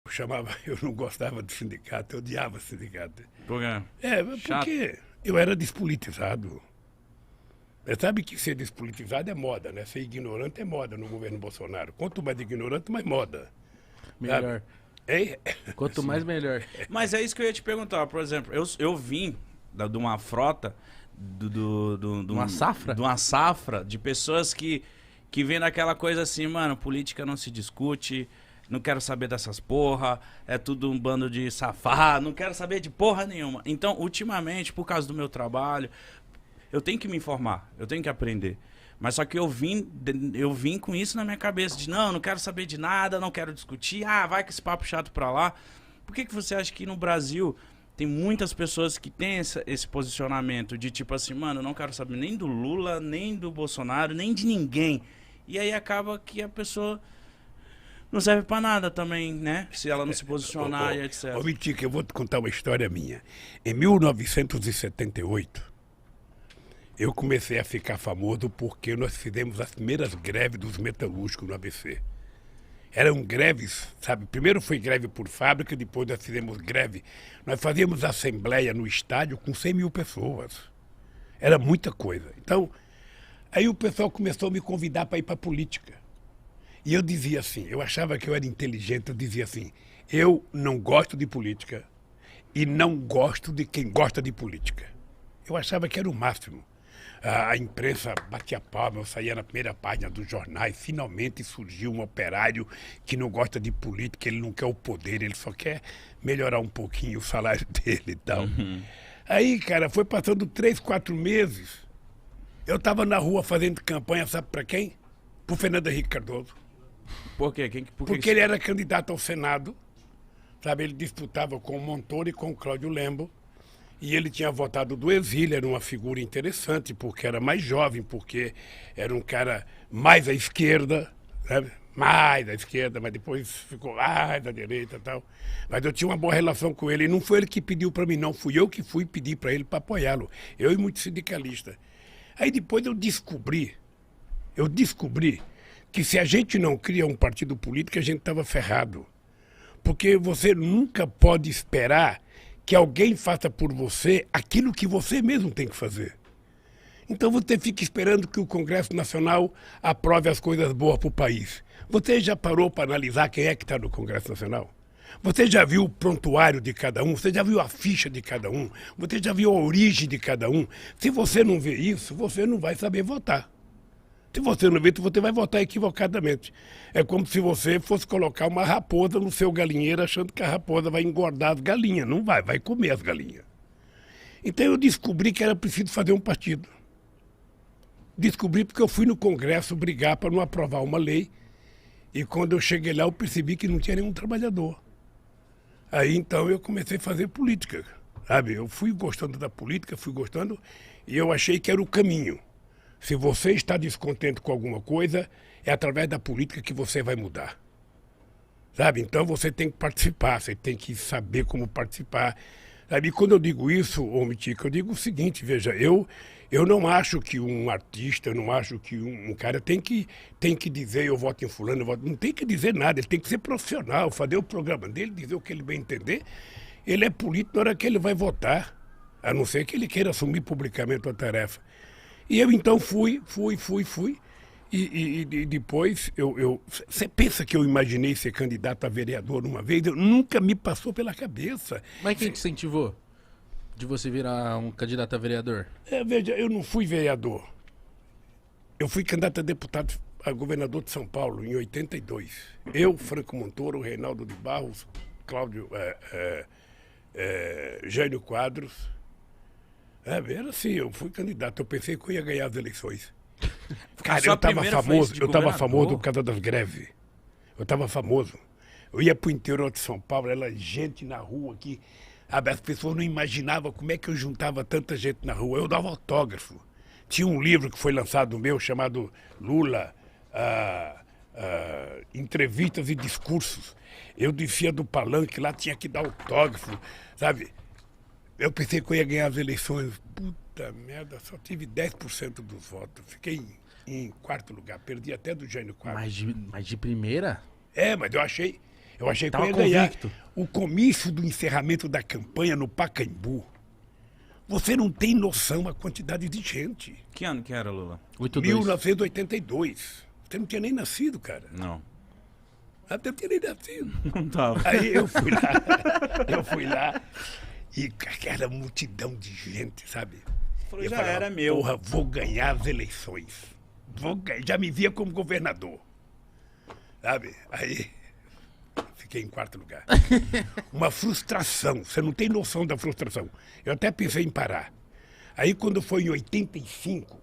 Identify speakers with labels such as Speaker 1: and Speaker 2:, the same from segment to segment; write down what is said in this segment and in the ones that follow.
Speaker 1: Eu não gostava do sindicato, eu odiava o sindicato.
Speaker 2: Por quê? Chato.
Speaker 1: Porque eu era despolitizado. Você sabe que ser despolitizado é moda, né? Ser ignorante é moda no governo Bolsonaro. Quanto mais ignorante, mais moda.
Speaker 3: Melhor.
Speaker 1: Hein?
Speaker 3: Quanto mais, melhor.
Speaker 2: Mas é isso que eu ia te perguntar. Por exemplo, eu vim de uma frota,
Speaker 3: Uma safra?
Speaker 2: de uma safra de pessoas que vêm daquela coisa assim, mano, política não se discute, não quero saber dessas porra, é tudo um bando de safado, não quero saber de porra nenhuma. Então, ultimamente, por causa do meu trabalho, eu tenho que me informar, eu tenho que aprender. Mas só que eu vim com isso na minha cabeça, de não quero saber de nada, não quero discutir, vai com esse papo chato pra lá. Por que você acha que no Brasil tem muitas pessoas que têm esse posicionamento de tipo assim, mano, eu não quero saber nem do Lula, nem do Bolsonaro, nem de ninguém. E aí acaba que a pessoa não serve pra nada também, né? Se ela não se posicionar e etc.
Speaker 1: Ô, Mitica, eu vou te contar uma história minha. Em 1978, eu comecei a ficar famoso porque nós fizemos as primeiras greves dos metalúrgicos no ABC. Eram greves, sabe? Primeiro foi greve por fábrica, depois nós fizemos greve. Nós fazíamos assembleia no estádio com 100 mil pessoas. Era muita coisa. Então, aí o pessoal começou a me convidar para ir para a política. E eu dizia assim, eu achava que eu era inteligente, eu dizia assim, eu não gosto de política e não gosto de quem gosta de política. Eu achava que era o máximo. A imprensa batia palma, eu saía na primeira página dos jornais, finalmente surgiu um operário que não gosta de política, ele não quer o poder, ele só quer melhorar um pouquinho o salário dele e tal. Aí, cara, foi passando 3, 4 meses, eu estava na rua fazendo campanha, sabe para quem? Pro Fernando Henrique Cardoso.
Speaker 2: Por quê?
Speaker 1: Porque ele era candidato ao Senado, sabe? Ele disputava com o Montoro e com o Cláudio Lembo. E ele tinha votado do exílio, era uma figura interessante, porque era mais jovem, porque era um cara mais à esquerda, sabe? Mais à esquerda, mas depois ficou mais à direita e tal. Mas eu tinha uma boa relação com ele, e não foi ele que pediu para mim, não. Fui eu que fui pedir para ele para apoiá-lo. Eu e muitos sindicalistas. Aí depois eu descobri que se a gente não cria um partido político, a gente estava ferrado. Porque você nunca pode esperar que alguém faça por você aquilo que você mesmo tem que fazer. Então você fica esperando que o Congresso Nacional aprove as coisas boas para o país. Você já parou para analisar quem é que está no Congresso Nacional? Você já viu o prontuário de cada um? Você já viu a ficha de cada um? Você já viu a origem de cada um? Se você não vê isso, você não vai saber votar. Se você não vê, você vai votar equivocadamente. É como se você fosse colocar uma raposa no seu galinheiro achando que a raposa vai engordar as galinhas. Não vai, vai comer as galinhas. Então eu descobri que era preciso fazer um partido. Descobri porque eu fui no Congresso brigar para não aprovar uma lei. E quando eu cheguei lá, eu percebi que não tinha nenhum trabalhador. Aí então eu comecei a fazer política, sabe? Eu fui gostando da política, e eu achei que era o caminho. Se você está descontente com alguma coisa, é através da política que você vai mudar. Sabe? Então você tem que participar, você tem que saber como participar. Sabe? E quando eu digo isso, ô Mitica, eu digo o seguinte, veja, eu não acho que um artista, eu não acho que um cara tem que dizer eu voto em fulano, não tem que dizer nada, ele tem que ser profissional, fazer o programa dele, dizer o que ele vai entender. Ele é político na hora que ele vai votar, a não ser que ele queira assumir publicamente a tarefa. E eu então fui. E depois, você pensa que eu imaginei ser candidato a vereador uma vez? Nunca me passou pela cabeça.
Speaker 3: Mas quem te incentivou de você virar um candidato a vereador?
Speaker 1: Veja, eu não fui vereador. Eu fui candidato a deputado a governador de São Paulo em 82. Eu, Franco Montoro, Reinaldo de Barros, Cláudio, Jânio Quadros. Era assim, eu fui candidato, eu pensei que eu ia ganhar as eleições. Cara, eu estava famoso por causa das greves. Eu estava famoso. Eu ia para o interior de São Paulo, era gente na rua aqui. As pessoas não imaginavam como é que eu juntava tanta gente na rua. Eu dava autógrafo. Tinha um livro que foi lançado meu chamado Lula, Entrevistas e Discursos. Eu descia do palanque, lá tinha que dar autógrafo, sabe? Eu pensei que eu ia ganhar as eleições. Puta merda, só tive 10% dos votos. Fiquei em quarto lugar, perdi até do Jânio Quadros.
Speaker 3: Mas de primeira?
Speaker 1: Mas Eu achei que
Speaker 3: Tava
Speaker 1: eu ia ganhar.
Speaker 3: convicto.
Speaker 1: O comício do encerramento da campanha no Pacaembu. Você não tem noção a quantidade de gente.
Speaker 2: Que ano que era, Lula?
Speaker 3: 82.
Speaker 1: 1982. Você não tinha nem nascido, cara.
Speaker 2: Não.
Speaker 1: Até eu tinha nem nascido.
Speaker 2: Não tava.
Speaker 1: Aí eu fui lá e aquela multidão de gente, sabe?
Speaker 2: Falou,
Speaker 1: Eu
Speaker 2: já
Speaker 1: falava,
Speaker 2: era meu.
Speaker 1: Porra, vou ganhar as eleições. Já me via como governador. Sabe? Aí fiquei em quarto lugar. Uma frustração. Você não tem noção da frustração. Eu até pensei em parar. Aí quando foi em 85,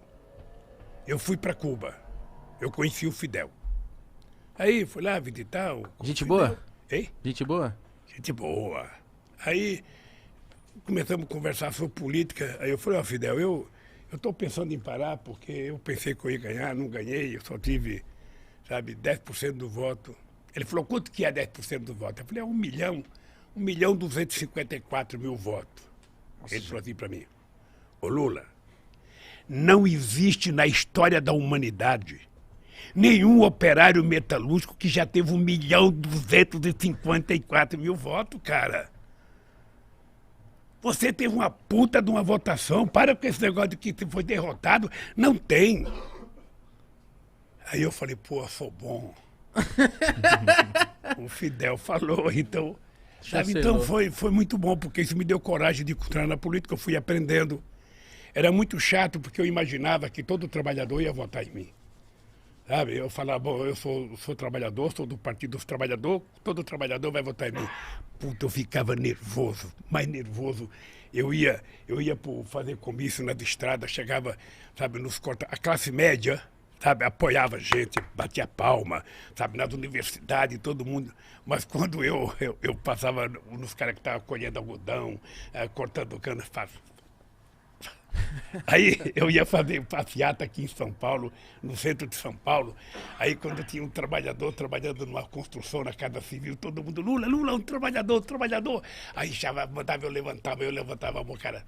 Speaker 1: eu fui para Cuba. Eu conheci o Fidel. Aí fui lá visitar o
Speaker 3: Gente
Speaker 1: Fidel.
Speaker 3: boa?
Speaker 1: Hein?
Speaker 3: Gente boa?
Speaker 1: Gente boa. Aí começamos a conversar sobre política. Aí eu falei, ó, Fidel, eu estou pensando em parar porque eu pensei que eu ia ganhar, não ganhei, eu só tive, sabe, 10% do voto. Ele falou, quanto que é 10% do voto? Eu falei, é 1.254.000 votos. Ele falou assim para mim, ô Lula, não existe na história da humanidade nenhum operário metalúrgico que já teve 1.254.000 votos, cara. Você teve uma puta de uma votação, para com esse negócio de que foi derrotado, não tem. Aí eu falei, pô, eu sou bom. O Fidel falou, então... Sabe, então foi muito bom, porque isso me deu coragem de entrar na política, eu fui aprendendo. Era muito chato, porque eu imaginava que todo trabalhador ia votar em mim. Sabe, eu falava, bom, eu sou trabalhador, sou do Partido dos Trabalhadores, todo trabalhador vai votar em mim. Puta, eu ficava nervoso, mais nervoso. Eu ia fazer comício nas estradas, chegava, sabe, nos corta. A classe média, sabe, apoiava a gente, batia palma, sabe, nas universidades, todo mundo. Mas quando eu passava nos caras que estavam colhendo algodão, cortando cana, aí eu ia fazer passeata aqui em São Paulo, no centro de São Paulo. Aí quando tinha um trabalhador trabalhando numa construção na Casa Civil, todo mundo, Lula, um trabalhador. Aí já mandava eu levantava a mão, cara.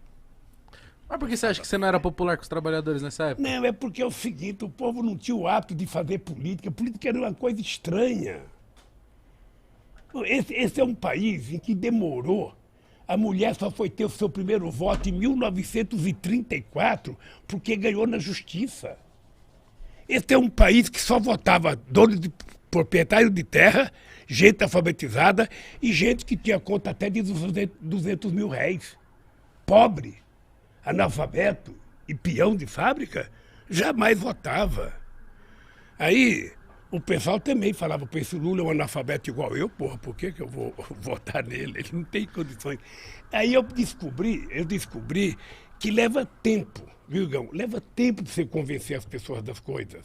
Speaker 3: Mas por que você acha que você não era popular com os trabalhadores nessa época?
Speaker 1: Não, é porque é o seguinte, o povo não tinha o hábito de fazer política. Política era uma coisa estranha. Esse é um país em que demorou. A mulher só foi ter o seu primeiro voto em 1934 porque ganhou na justiça. Esse é um país que só votava dono de proprietário de terra, gente alfabetizada e gente que tinha conta até de 200 mil réis. Pobre, analfabeto e peão de fábrica jamais votava. Aí o pessoal também falava, pô, esse Lula é um analfabeto igual eu, porra, por que eu vou votar nele? Ele não tem condições. Aí eu descobri que leva tempo, viu, Gão? Leva tempo para você convencer as pessoas das coisas.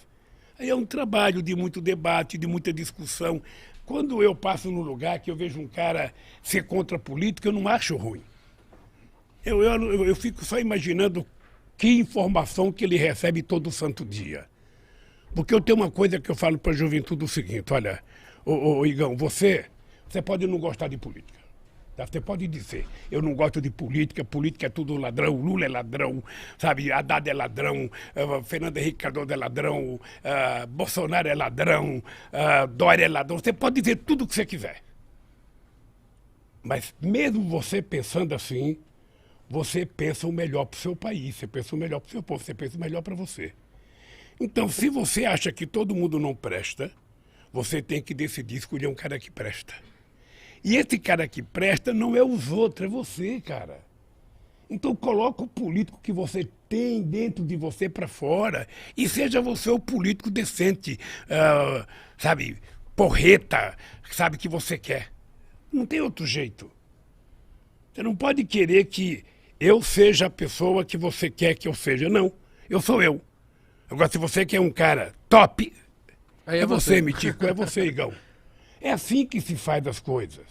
Speaker 1: Aí é um trabalho de muito debate, de muita discussão. Quando eu passo num lugar que eu vejo um cara ser contra a política, eu não acho ruim. Eu fico só imaginando que informação que ele recebe todo santo dia. Porque eu tenho uma coisa que eu falo para a juventude o seguinte, olha, ô Igão, você pode não gostar de política. Tá? Você pode dizer, eu não gosto de política é tudo ladrão, Lula é ladrão, sabe, Haddad é ladrão, Fernando Henrique Cardoso é ladrão, Bolsonaro é ladrão, Dória é ladrão. Você pode dizer tudo o que você quiser. Mas mesmo você pensando assim, você pensa o melhor para o seu país, você pensa o melhor para o seu povo, você pensa o melhor para você. Então, se você acha que todo mundo não presta, você tem que decidir escolher um cara que presta. E esse cara que presta não é os outros, é você, cara. Então, coloca o político que você tem dentro de você para fora e seja você o político decente, sabe, porreta, sabe, que você quer. Não tem outro jeito. Você não pode querer que eu seja a pessoa que você quer que eu seja. Não, eu sou eu. Agora, se você quer um cara top,
Speaker 3: Aí
Speaker 1: é você, Mitico, é você, Igão. É assim que se faz as coisas.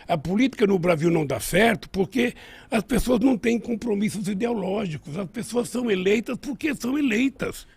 Speaker 1: A política no Brasil não dá certo porque as pessoas não têm compromissos ideológicos. As pessoas são eleitas porque são eleitas.